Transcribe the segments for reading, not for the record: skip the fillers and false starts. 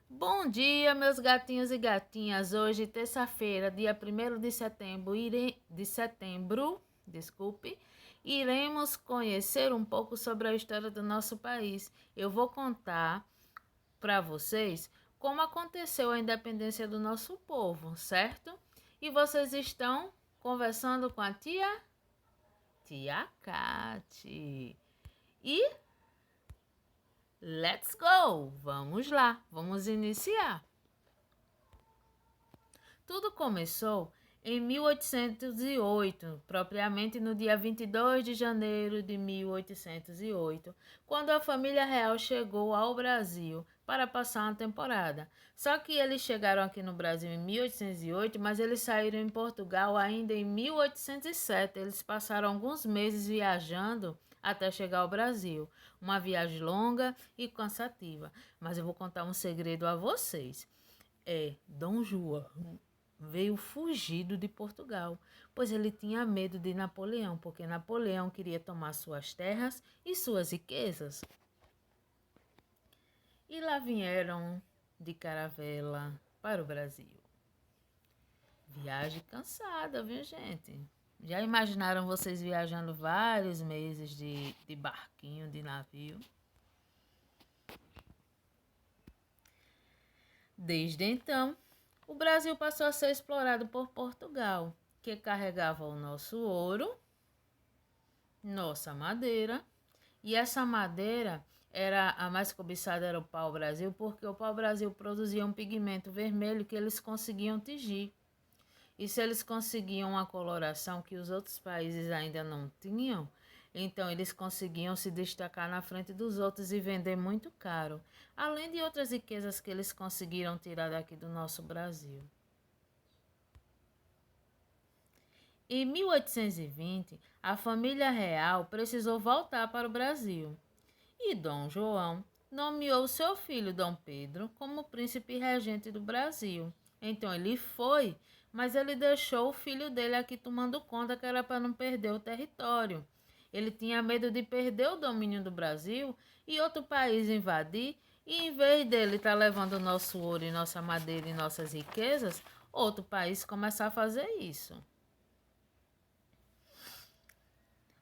Bom dia, meus gatinhos e gatinhas. Hoje, terça-feira, dia 1º de setembro, desculpe, iremos conhecer um pouco sobre a história do nosso país. Eu vou contar para vocês como aconteceu a independência do nosso povo, certo? E vocês estão conversando com a tia Cate. E let's go! Vamos lá, vamos iniciar. Tudo começou em 1808, propriamente no dia 22 de janeiro de 1808, quando a família real chegou ao Brasil para passar uma temporada. Só que eles chegaram aqui no Brasil em 1808, mas eles saíram em Portugal ainda em 1807. Eles passaram alguns meses viajando até chegar ao Brasil. Uma viagem longa e cansativa. Mas eu vou contar um segredo a vocês. Dom João veio fugido de Portugal, pois ele tinha medo de Napoleão, porque Napoleão queria tomar suas terras e suas riquezas. E lá vieram de caravela para o Brasil. Viagem cansada, viu, gente? Já imaginaram vocês viajando vários meses de barquinho, de navio? Desde então, o Brasil passou a ser explorado por Portugal, que carregava o nosso ouro, nossa madeira, e essa madeira era a mais cobiçada, era o pau-brasil, porque o pau-brasil produzia um pigmento vermelho que eles conseguiam tingir. E se eles conseguiam uma coloração que os outros países ainda não tinham, então eles conseguiam se destacar na frente dos outros e vender muito caro, além de outras riquezas que eles conseguiram tirar daqui do nosso Brasil. Em 1820, a família real precisou voltar para o Brasil e Dom João nomeou seu filho Dom Pedro como príncipe regente do Brasil. Então ele foi, mas ele deixou o filho dele aqui tomando conta, que era para não perder o território. Ele tinha medo de perder o domínio do Brasil e outro país invadir, e em vez dele estar levando nosso ouro e nossa madeira e nossas riquezas, outro país começar a fazer isso.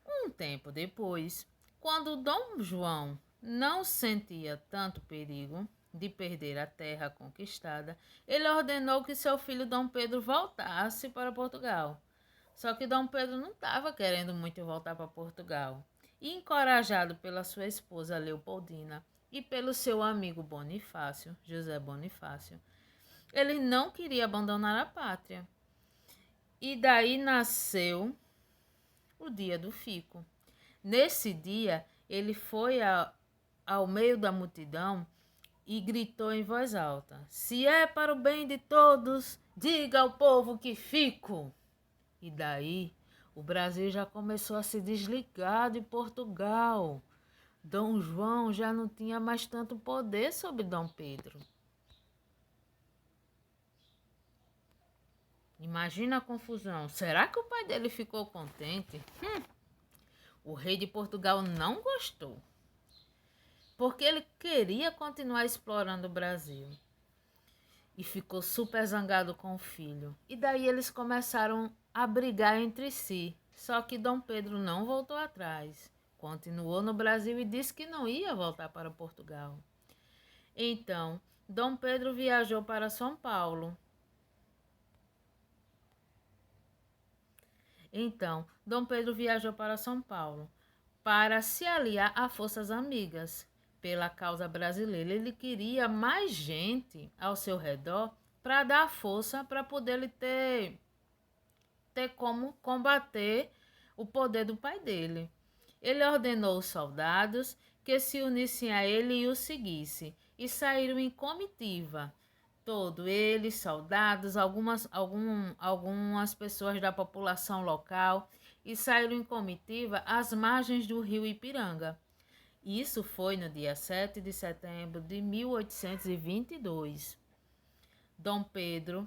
Um tempo depois, quando Dom João não sentia tanto perigo de perder a terra conquistada, ele ordenou que seu filho Dom Pedro voltasse para Portugal. Só que Dom Pedro não estava querendo muito voltar para Portugal. E encorajado pela sua esposa Leopoldina e pelo seu amigo Bonifácio, José Bonifácio, ele não queria abandonar a pátria. E daí nasceu o dia do fico. Nesse dia, ele foi ao meio da multidão e gritou em voz alta: "Se é para o bem de todos, diga ao povo que fico." E daí, o Brasil já começou a se desligar de Portugal. Dom João já não tinha mais tanto poder sobre Dom Pedro. Imagina a confusão. Será que o pai dele ficou contente? O rei de Portugal não gostou, porque ele queria continuar explorando o Brasil. E ficou super zangado com o filho. E daí eles começaram a brigar entre si. Só que Dom Pedro não voltou atrás. Continuou no Brasil e disse que não ia voltar para Portugal. Então, Dom Pedro viajou para São Paulo. Para se aliar a forças amigas pela causa brasileira. Ele queria mais gente ao seu redor para dar força para poder ele ter como combater o poder do pai dele. Ele ordenou os soldados que se unissem a ele e o seguissem, e saíram em comitiva. Todos eles, soldados, algumas pessoas da população local, e saíram em comitiva às margens do rio Ipiranga. Isso foi no dia 7 de setembro de 1822. Dom Pedro,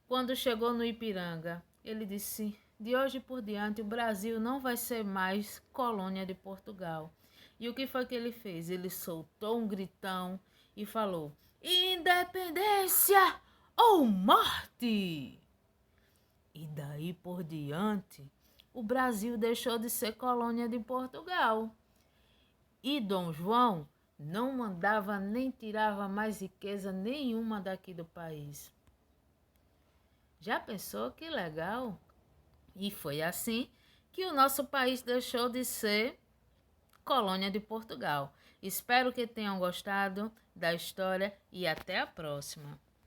quando chegou no Ipiranga, ele disse: "De hoje por diante o Brasil não vai ser mais colônia de Portugal." E o que foi que ele fez? Ele soltou um gritão e falou: independência ou morte! E daí por diante, o Brasil deixou de ser colônia de Portugal. E Dom João não mandava nem tirava mais riqueza nenhuma daqui do país. Já pensou que legal? E foi assim que o nosso país deixou de ser colônia de Portugal. Espero que tenham gostado da história e até a próxima.